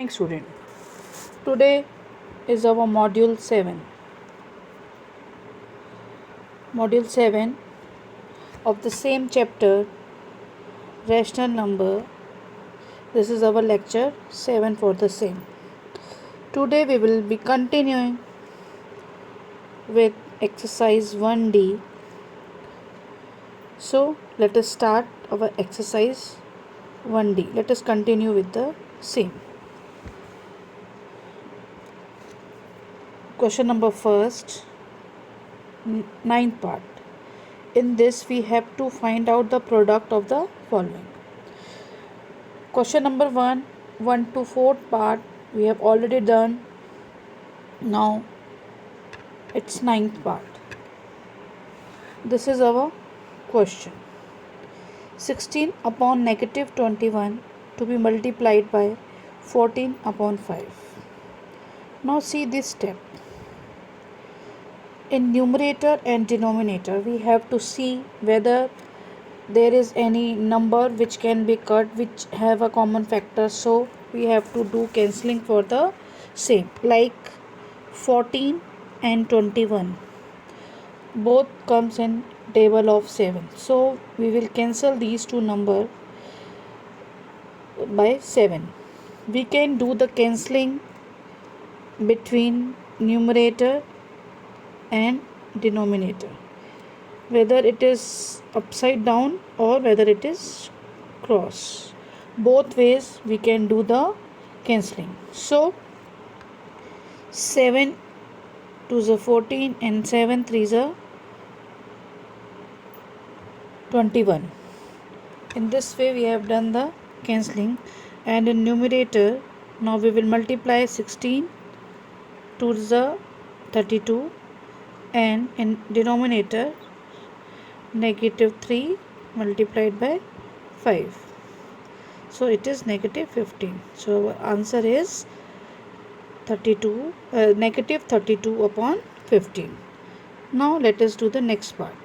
Student, today is our module 7 of the same chapter, rational number. This is our lecture 7 for the same. Today we will be continuing with exercise 1D. So let us start our exercise 1D. Let us continue with the same. Question number first, ninth part. In this we have to find out the product of the following. Question number 1 to 4 part we have already done. Now it's ninth part. This is our question. 16 upon negative 21 to be multiplied by 14 upon 5. Now see this step. In numerator and denominator we have to see whether there is any number which can be cut which have a common factor, so we have to do cancelling for the same, like 14 and 21 both comes in table of 7, so we will cancel these two numbers by 7. We can do the cancelling between numerator and denominator, whether it is upside down or whether it is cross. Both ways we can do the cancelling. So 7 2 is 14 and 7 3 is 21. In this way we have done the cancelling. And in numerator now we will multiply 16 2 is 32, and in denominator negative 3 multiplied by 5, so it is negative 15. So our answer is 32 32 upon 15. Now let us do the next part,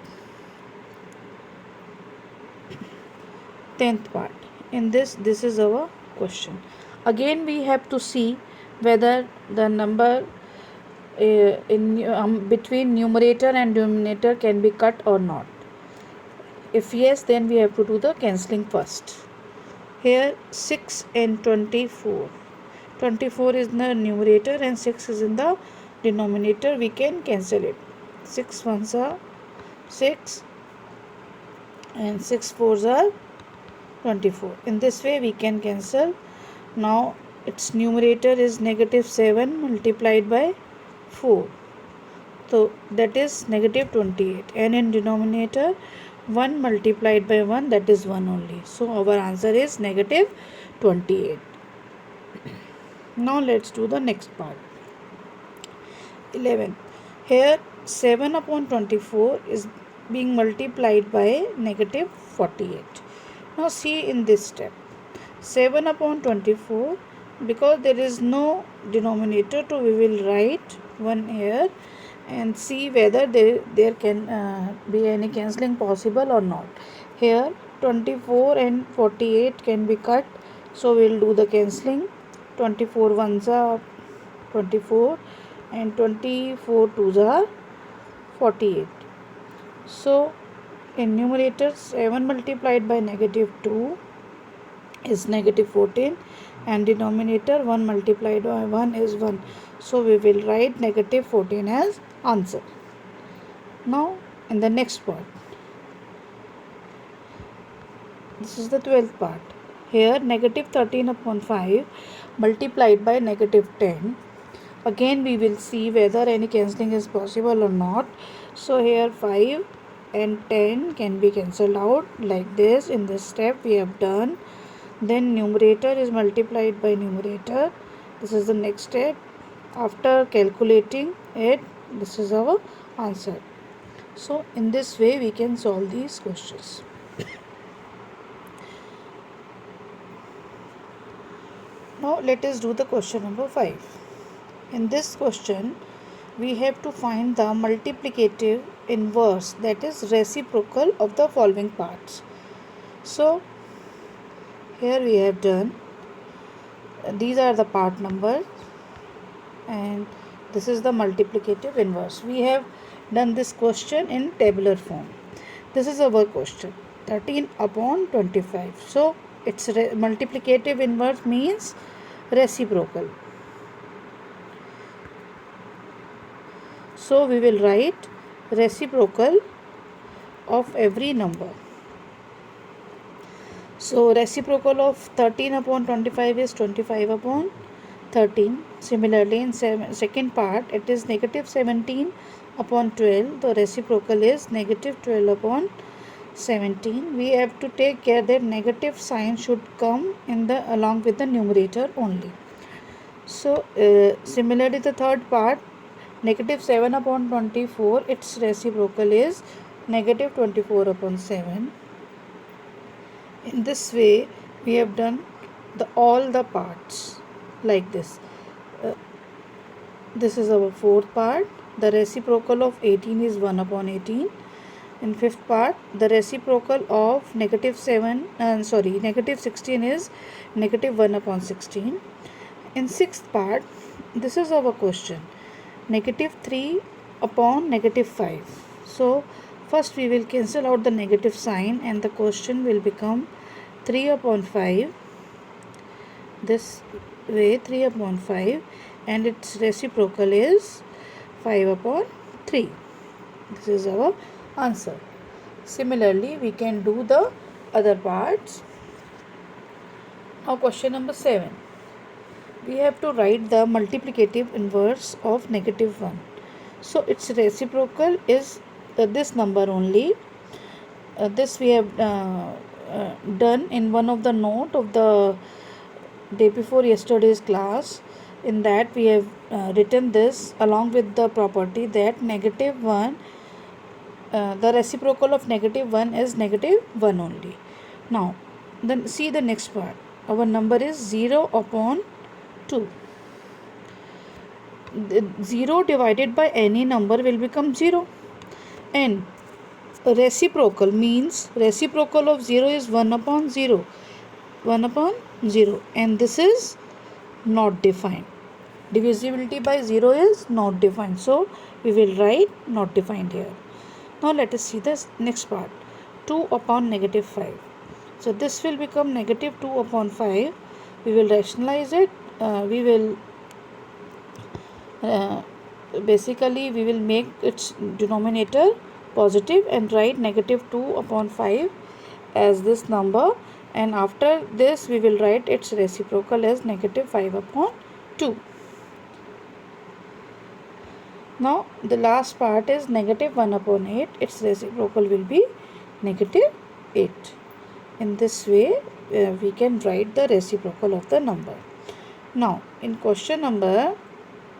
10th part. In this is our question. Again we have to see whether the number between numerator and denominator can be cut or not. If yes, then we have to do the cancelling first. Here 6 and 24. 24 is in the numerator and 6 is in the denominator. We can cancel it. 6 ones are 6 and 6 fours are 24. In this way we can cancel. Now its numerator is negative 7 multiplied by 4, so that is negative 28, and in denominator 1 multiplied by 1, that is 1 only, so our answer is negative 28. Now let's do the next part, 11. Here 7 upon 24 is being multiplied by negative 48. Now see in this step, 7 upon 24, because there is no denominator, so we will write 1 here and see whether there can be any cancelling possible or not. Here 24 and 48 can be cut, so we will do the cancelling. 24 ones are 24 and 24 twos are 48. So in numerator 7 multiplied by negative 2 is negative 14, and denominator 1 multiplied by 1 is 1, so we will write negative 14 as answer. Now in the next part, this is the 12th part. Here negative 13 upon 5 multiplied by negative 10. Again we will see whether any cancelling is possible or not. So here 5 and 10 can be cancelled out like this. In this step we have done. Then numerator is multiplied by numerator. This is the next step. After calculating it, this is our answer. So in this way we can solve these questions. Now let us do the question number 5. In this question we have to find the multiplicative inverse, that is reciprocal of the following parts. So here we have done these are the part numbers, and this is the multiplicative inverse. We have done this question in tabular form. This is our question, 13 upon 25. So its multiplicative inverse means reciprocal. So we will write reciprocal of every number. So reciprocal of 13 upon 25 is 25 upon 13. Similarly, in second part, it is negative 17 upon 12. The reciprocal is negative 12 upon 17. We have to take care that negative sign should come in the along with the numerator only. So similarly, the third part, negative 7 upon 24, its reciprocal is negative 24 upon 7. In this way, we have done all the parts like this. This is our fourth part. The reciprocal of 18 is 1 upon 18. In fifth part, the reciprocal of negative 16 is negative 1 upon 16. In sixth part, this is our question, negative 3 upon negative 5. So first we will cancel out the negative sign and the question will become 3 upon 5. This way, 3 upon 5, and its reciprocal is 5 upon 3. This is our answer. Similarly, we can do the other parts. Now question number 7. We have to write the multiplicative inverse of negative 1. So its reciprocal is this number only. This we have done in one of the note of the day before yesterday's class. In that we have written this along with the property that negative 1, the reciprocal of negative 1 is negative 1 only. Now then see the next part. Our number is 0 upon 2. 0 divided by any number will become 0, and reciprocal means reciprocal of 0 is 1 upon 0, 1 upon 0, and this is not defined. Divisibility by 0 is not defined, so we will write not defined here. Now let us see this next part, 2 upon negative 5. So this will become negative 2 upon 5. We will rationalize it. Basically we will make its denominator positive and write negative 2 upon 5 as this number, and after this we will write its reciprocal as negative 5 upon 2. Now the last part is negative 1 upon 8. Its reciprocal will be negative 8. In this way we can write the reciprocal of the number. Now in question number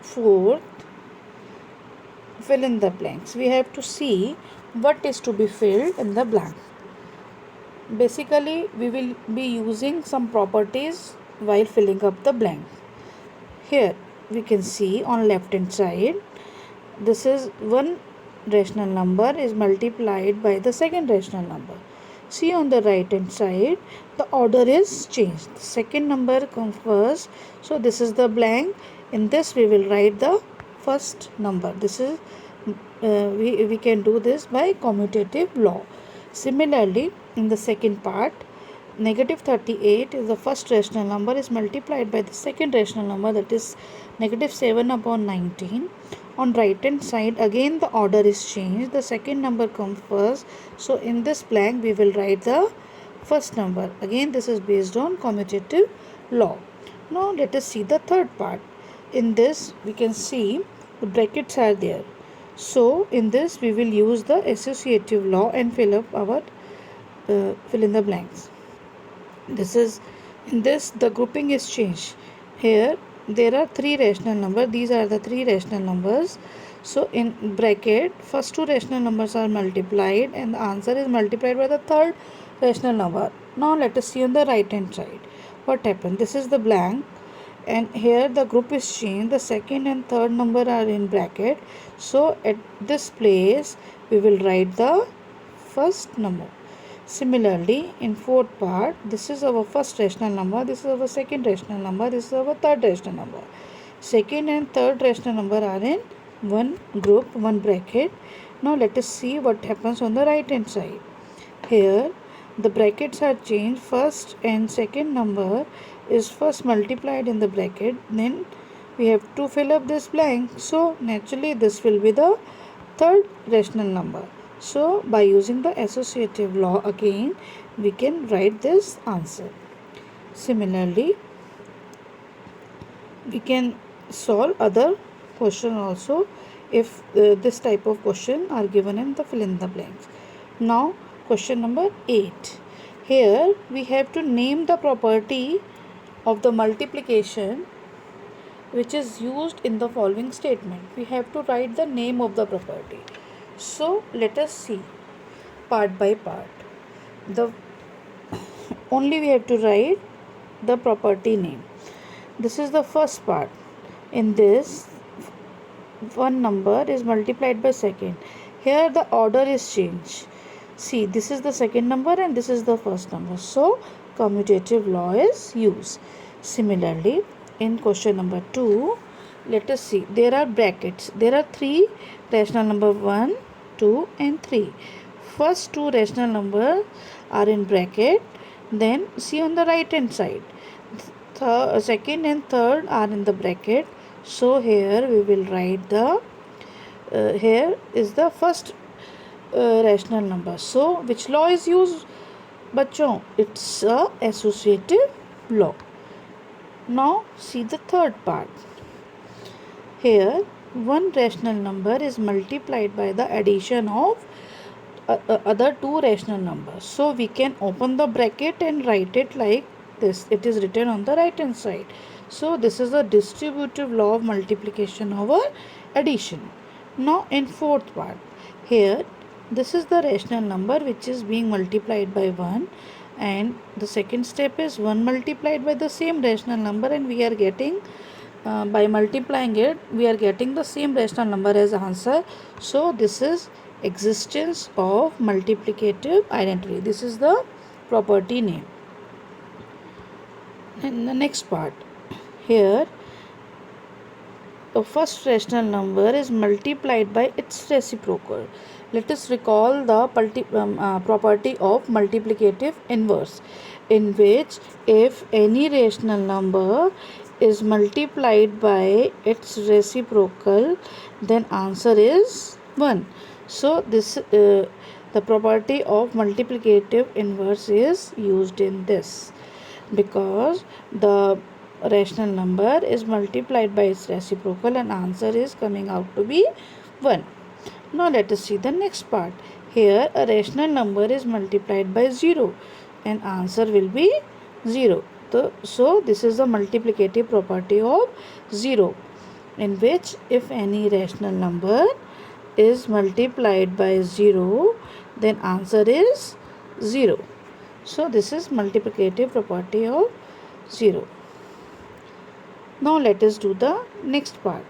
4, fill in the blanks. We have to see what is to be filled in the blank. Basically we will be using some properties while filling up the blank. Here we can see on left hand side, this is one rational number is multiplied by the second rational number. See on the right hand side, the order is changed. The second number comes first, so this is the blank. In this we will write the first number. This is we can do this by commutative law. Similarly, in the second part, negative 38 is the first rational number is multiplied by the second rational number, that is negative 7 upon 19. On right hand side again the order is changed. The second number comes first, so in this blank we will write the first number. Again this is based on commutative law. Now let us see the third part. In this we can see the brackets are there. So in this we will use the associative law and fill up our fill in the blanks. This is in this the grouping is changed. Here there are three rational numbers. These are the three rational numbers. So in bracket first two rational numbers are multiplied and the answer is multiplied by the third rational number. Now let us see on the right hand side what happened. This is the blank, and here the group is changed. The second and third number are in bracket. So at this place we will write the first number. Similarly, in fourth part, this is our first rational number, this is our second rational number, this is our third rational number. Second and third rational number are in one group, one bracket. Now let us see what happens on the right hand side. Here the brackets are changed. First and second number is first multiplied in the bracket, then we have to fill up this blank. So naturally this will be the third rational number. So by using the associative law again, we can write this answer. Similarly, we can solve other question also if this type of question are given in the fill in the blanks. Now question number 8. Here we have to name the property of the multiplication which is used in the following statement. We have to write the name of the property. So let us see part by part. The only we have to write the property name. This is the first part. In this, one number is multiplied by second. Here the order is changed. See, this is the second number and this is the first number. So commutative law is used. Similarly, in question number 2, let us see. There are brackets. There are three rational number 1, 2 and 3. First two rational numbers are in bracket. Then see on the right hand side. Second and third are in the bracket. So here we will write the here is the first rational number. So which law is used? Bachon, it's a associative law. Now see the third part. Here one rational number is multiplied by the addition of other two rational numbers. So we can open the bracket and write it like this. It is written on the right hand side. So this is the distributive law of multiplication over addition. Now in fourth part, here this is the rational number which is being multiplied by 1, and the second step is 1 multiplied by the same rational number, and we are getting by multiplying it we are getting the same rational number as answer. So this is existence of multiplicative identity. This is the property name. In the next part, here the first rational number is multiplied by its reciprocal. Let us recall the property of multiplicative inverse, in which if any rational number is multiplied by its reciprocal, then answer is 1. So this the property of multiplicative inverse is used in this, because the rational number is multiplied by its reciprocal and answer is coming out to be 1. Now let us see the next part. Here a rational number is multiplied by 0 and answer will be 0. So this is the multiplicative property of 0, in which if any rational number is multiplied by 0, then answer is 0. So this is multiplicative property of 0. Now let us do the next part.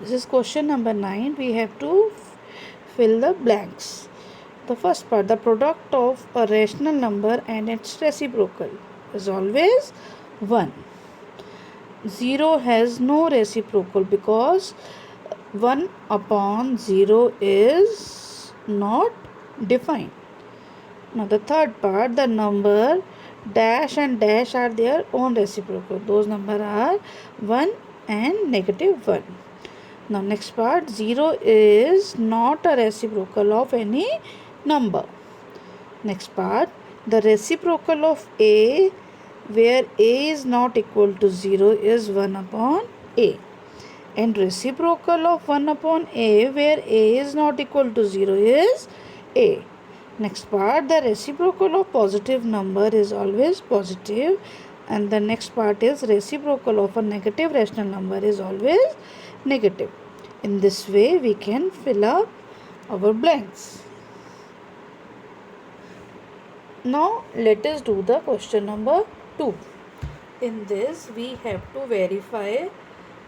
This is question number 9. We have to fill the blanks. The first part, the product of a rational number and its reciprocal is always 1. 0 has no reciprocal because 1 upon 0 is not defined. Now the third part, the number dash and dash are their own reciprocal. Those numbers are 1 and negative 1. Now next part, 0 is not a reciprocal of any number. Next part, the reciprocal of a where a is not equal to 0 is 1 upon a, and reciprocal of 1 upon a where a is not equal to 0 is a. Next part, the reciprocal of positive number is always positive, and the next part is reciprocal of a negative rational number is always negative. In this way we can fill up our blanks. Now let us do the question number 2. In this we have to verify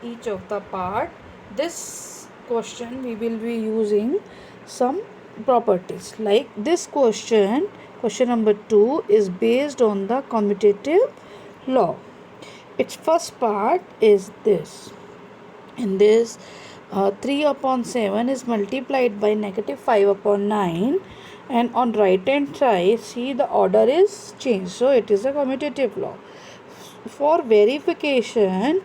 each of the part. This question we will be using some properties. Like this question number 2 is based on the commutative law. Its first part is this. In this, 3 upon 7 is multiplied by negative 5 upon 9, and on right hand side, see, the order is changed, so it is a commutative law. For verification,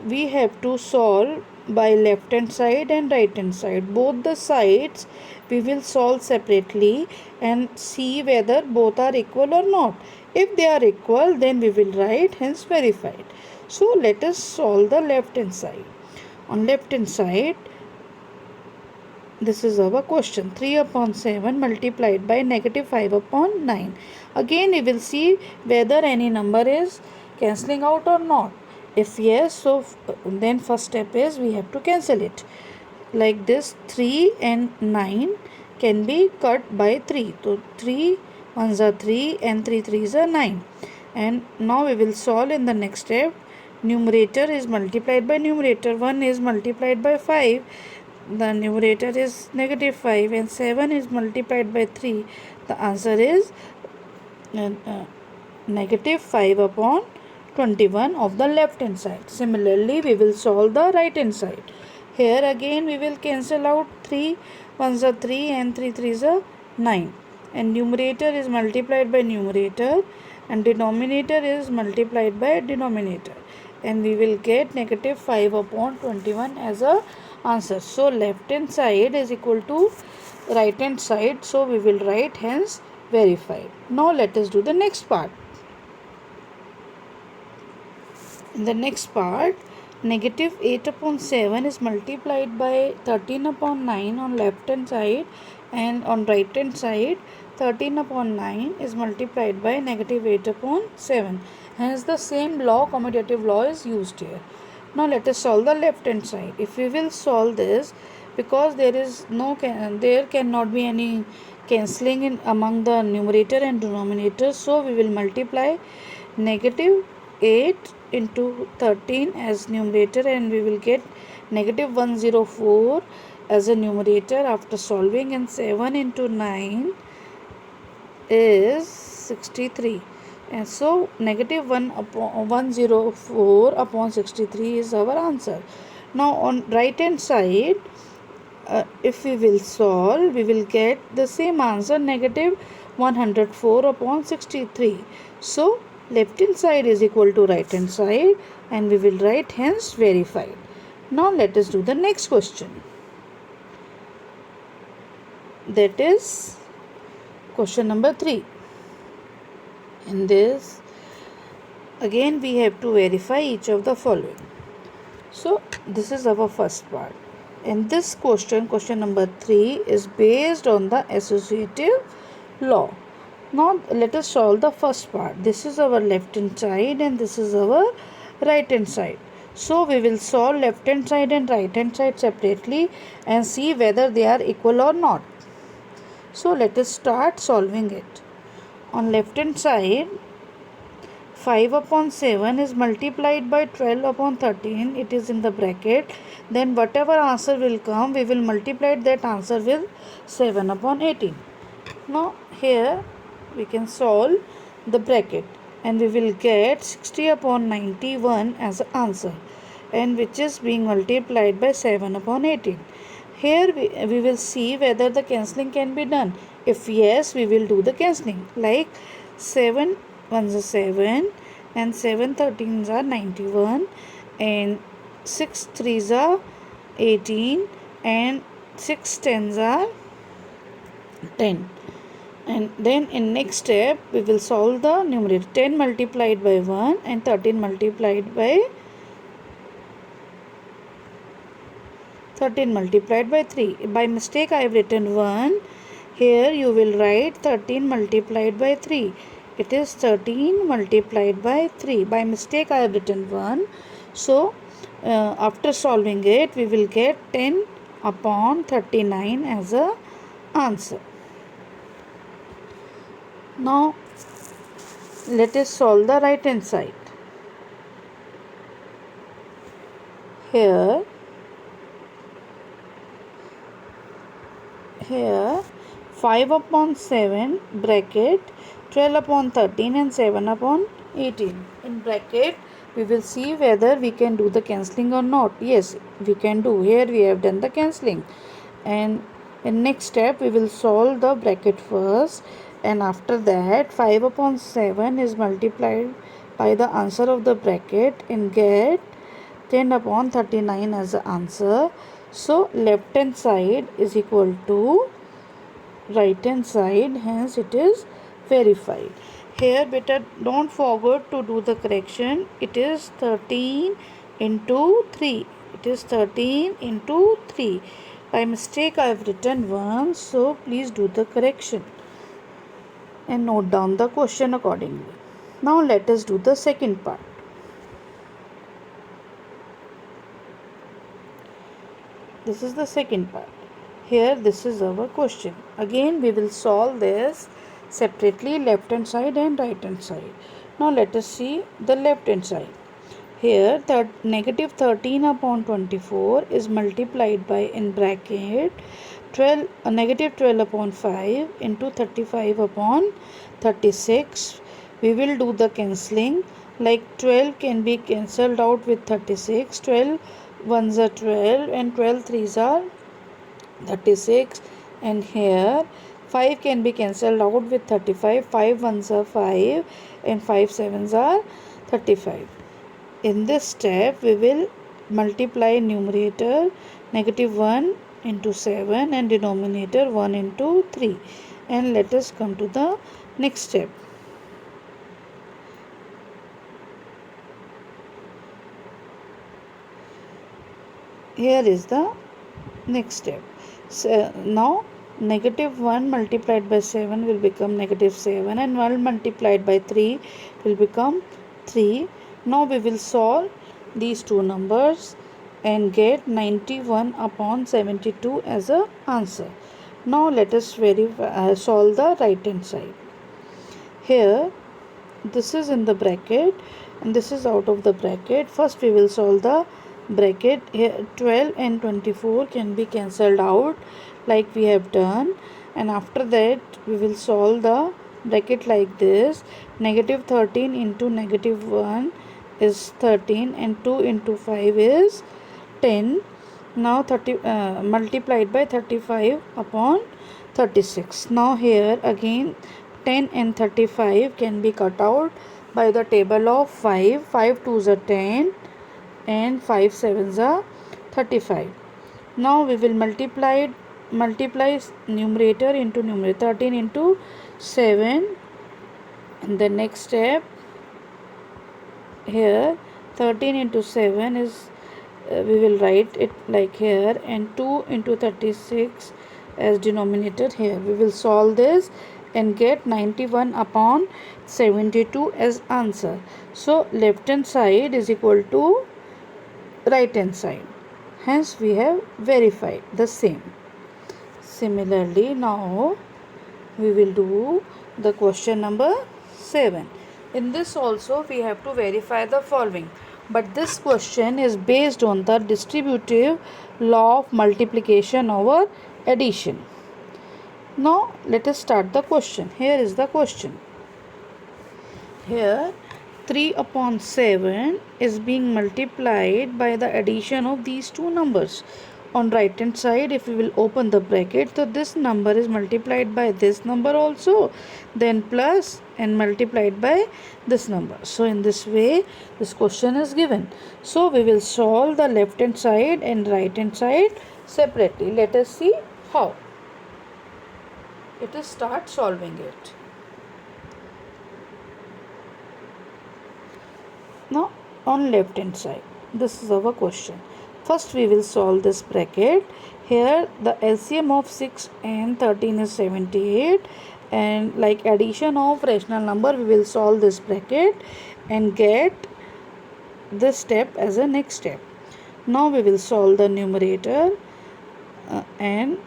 we have to solve by left hand side and right hand side. Both the sides we will solve separately and see whether both are equal or not. If they are equal, then we will write hence verified. So let us solve the left hand side. On left hand side, this is our question. 3 upon 7 multiplied by negative 5 upon 9. Again we will see whether any number is cancelling out or not. If yes, so then first step is we have to cancel it. Like this, 3 and 9 can be cut by 3. So 3 ones are 3 and 3 threes are 9. And now we will solve in the next step. Numerator is multiplied by numerator. 1 is multiplied by 5. The numerator is negative 5, and 7 is multiplied by 3. The answer is negative 5 upon 21 of the left hand side. Similarly, we will solve the right hand side. Here again we will cancel out 3 ones are 3 and 3 threes are 9. And numerator is multiplied by numerator and denominator is multiplied by denominator. And we will get negative 5 upon 21 as a answer. So left hand side is equal to right hand side. So we will write hence verified. Now let us do the next part. In the next part, negative 8 upon 7 is multiplied by 13 upon 9 on left hand side, and on right hand side 13 upon 9 is multiplied by negative 8 upon 7. Hence the same law, commutative law, is used here. Now let us solve the left hand side. If we will solve this, because there cannot be any cancelling in among the numerator and denominator, so we will multiply negative 8 into 13 as numerator, and we will get negative 104 as a numerator after solving, and 7 into 9 is 63. And so negative 104 upon 63 is our answer. Now on right hand side, if we will solve, we will get the same answer, negative 104 upon 63. So left hand side is equal to right hand side, and we will write hence verified. Now let us do the next question. That is question number 3. In this, again we have to verify each of the following. So this is our first part. And this question number 3, is based on the associative law. Now let us solve the first part. This is our left hand side and this is our right hand side. So we will solve left hand side and right hand side separately and see whether they are equal or not. So let us start solving it. On left hand side, 5 upon 7 is multiplied by 12 upon 13. It is in the bracket. Then whatever answer will come, we will multiply that answer with 7 upon 18. Now here we can solve the bracket, and we will get 60 upon 91 as the answer, and which is being multiplied by 7 upon 18. Here we will see whether the cancelling can be done. If yes, we will do the cancelling. Like 7 ones are 7 and 7 13s are 91 and 6 3s are 18 and 6 10s are 10. And then in next step we will solve the numerator. 10 multiplied by 1 and 13 multiplied by 3. By mistake I have written 1. Here you will write 13 multiplied by 3. It is 13 multiplied by 3. By mistake I have written 1. So after solving it, we will get 10 upon 39 as a answer. Now let us solve the right hand side. here 5 upon 7 bracket 12 upon 13 and 7 upon 18. In bracket we will see whether we can do the cancelling or not. Yes, we can do. Here we have done the cancelling. And in next step we will solve the bracket first, and after that 5 upon 7 is multiplied by the answer of the bracket and get 10 upon 39 as the answer. So left hand side is equal to right hand side, hence it is verified. Here beta don't forget to do the correction. It is 13 into 3. It is 13 into 3. By mistake I have written 1, so please do the correction and note down the question accordingly. Now let us do the second part. This is the second part. Here this is our question. Again we will solve this separately, left hand side and right hand side. Now let us see the left hand side. Here negative 13 upon 24 is multiplied by in bracket 12 negative 12 upon 5 into 35 upon 36. We will do the cancelling, like 12 can be cancelled out with 36. 12 ones are 12 and 12 threes are 36, and here 5 can be cancelled out with 35. 5 ones are 5 and 5 sevens are 35. In this step we will multiply numerator negative 1 into 7 and denominator 1 into 3, and let us come to the next step. Here is the next step. So now negative 1 multiplied by 7 will become negative 7, and 1 multiplied by 3 will become 3. Now we will solve these two numbers and get 91 upon 72 as a answer. Now let us solve the right hand side. Here this is in the bracket and this is out of the bracket. First we will solve the bracket. Here 12 and 24 can be cancelled out like we have done, and after that we will solve the bracket like this. Negative 13 into negative 1 is 13 and 2 into 5 is 10. Now 30 multiplied by 35 upon 36. Now here again 10 and 35 can be cut out by the table of 5. 5 2s are 10 and 5 sevens are 35. Now we will multiply numerator into numerator. 13 into 7, and the next step here 13 into 7 is we will write it like here, and 2 into 36 as denominator here. We will solve this and get 91 upon 72 as answer. So left hand side is equal to right hand side, hence we have verified the same. Similarly, now we will do the question number 7. In this also we have to verify the following, but this question is based on the distributive law of multiplication over addition. Now let us start the question. Here is the question. Here 3 upon 7 is being multiplied by the addition of these two numbers. On right hand side, if we will open the bracket, so this number is multiplied by this number also, then plus and multiplied by this number. So in this way this question is given. So we will solve the left hand side and right hand side separately. Let us see how. Let us start solving it. Now on left hand side, this is our question. First we will solve this bracket. Here the LCM of 6 and 13 is 78, and like addition of rational number we will solve this bracket and get this step as a next step. Now we will solve the numerator and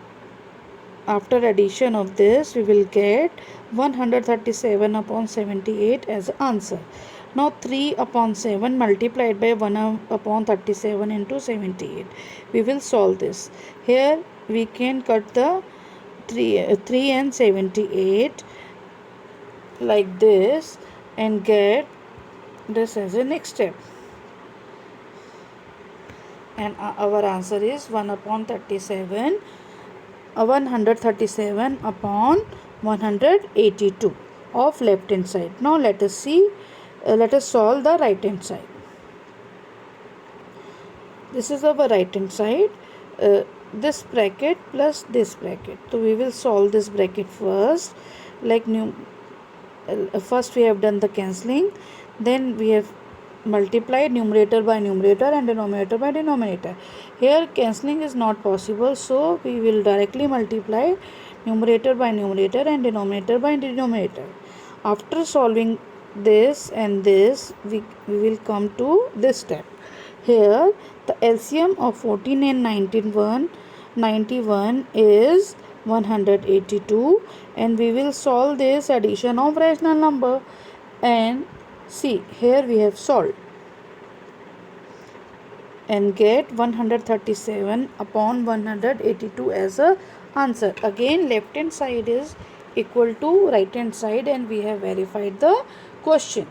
after addition of this we will get 137 upon 78 as answer. Now 3 upon 7 multiplied by 1 upon 37 into 78. We will solve this. Here we can cut the 3 and 78 like this and get this as a next step. And our answer is 137 upon 182 of left hand side. Now let us see, let us solve the right hand side. This is our right hand side, this bracket plus this bracket. So we will solve this bracket first. Like first we have done the cancelling, then we have multiplied numerator by numerator and denominator by denominator. Here cancelling is not possible, so we will directly multiply numerator by numerator and denominator by denominator. After solving this and this, we will come to this step. Here the LCM of 14 and 91 is 182, and we will solve this addition of rational number. And see, here we have solved and get 137 upon 182 as a answer. Again, left hand side is equal to right hand side, and we have verified the question.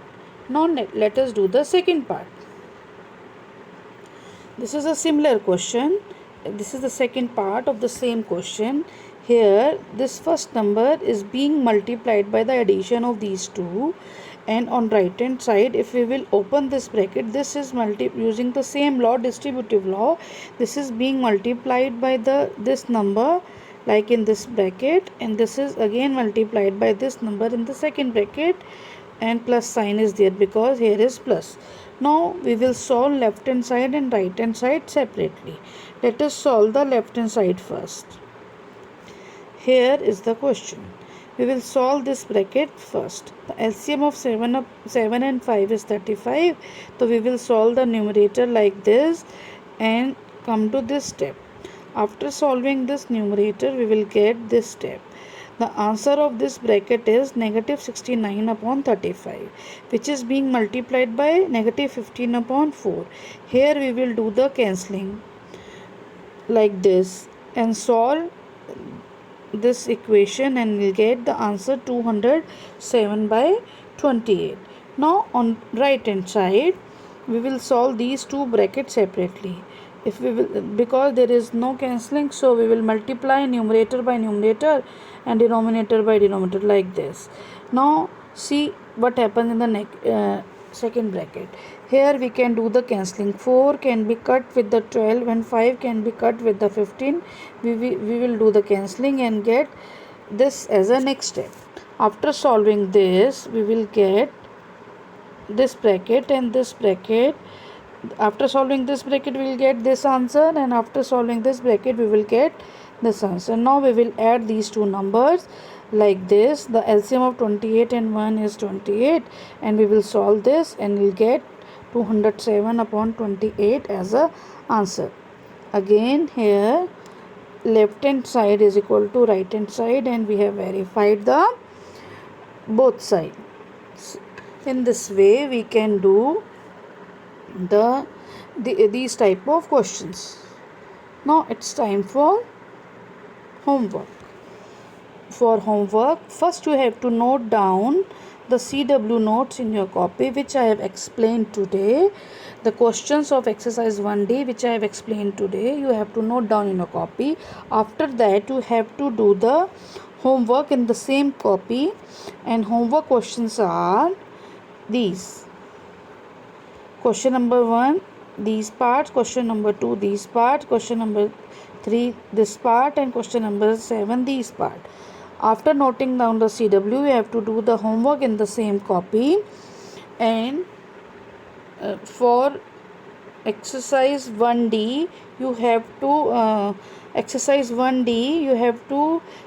Now let us do the second part. This is a similar question. This is the second part of the same question. Here this first number is being multiplied by the addition of these two, and on right hand side, if we will open this bracket, this is using the same law, distributive law. This is being multiplied by this number like in this bracket, and this is again multiplied by this number in the second bracket, and plus sign is there because here is plus. Now we will solve left hand side and right hand side separately. Let us solve the left hand side first. Here is the question. We will solve this bracket first. The LCM of 7 and 5 is 35. So we will solve the numerator like this and come to this step. After solving this numerator, we will get this step. The answer of this bracket is negative 69 upon 35, which is being multiplied by negative 15 upon 4. Here we will do the cancelling like this and solve this equation, and we'll get the answer 207 by 28. Now on right hand side, we will solve these two brackets separately. If we will, because there is no cancelling, so we will multiply numerator by numerator and denominator by denominator like this. Now see what happens in the second bracket. Here we can do the cancelling. 4 can be cut with the 12 and 5 can be cut with the 15. We will do the cancelling and get this as a next step. After solving this, we will get this bracket and this bracket. After solving this bracket, we will get this answer, and after solving this bracket, we will get this answer. Now we will add these two numbers like this. The LCM of 28 and 1 is 28, and we will solve this and we'll get 207 upon 28 as a answer. Again, here left hand side is equal to right hand side, and we have verified the both sides. In this way, we can do these type of questions. Now it's time for homework. For homework, first you have to note down the CW notes in your copy, which I have explained today. The questions of exercise 1D, which I have explained today, you have to note down in your copy. After that, you have to do the homework in the same copy, and homework questions are these. Question number 1, these parts. Question number 2, these parts. Question number 3, this part. And question number 7, these part. After noting down the CW, you have to do the homework in the same copy. And for exercise 1D, you have to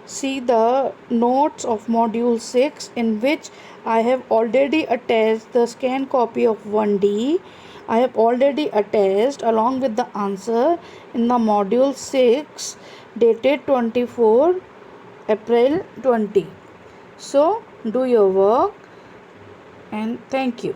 see the notes of module 6, in which I have already attached the scanned copy of 1D. I have already attached along with the answer in the module 6 dated 24 April 20. So do your work, and thank you.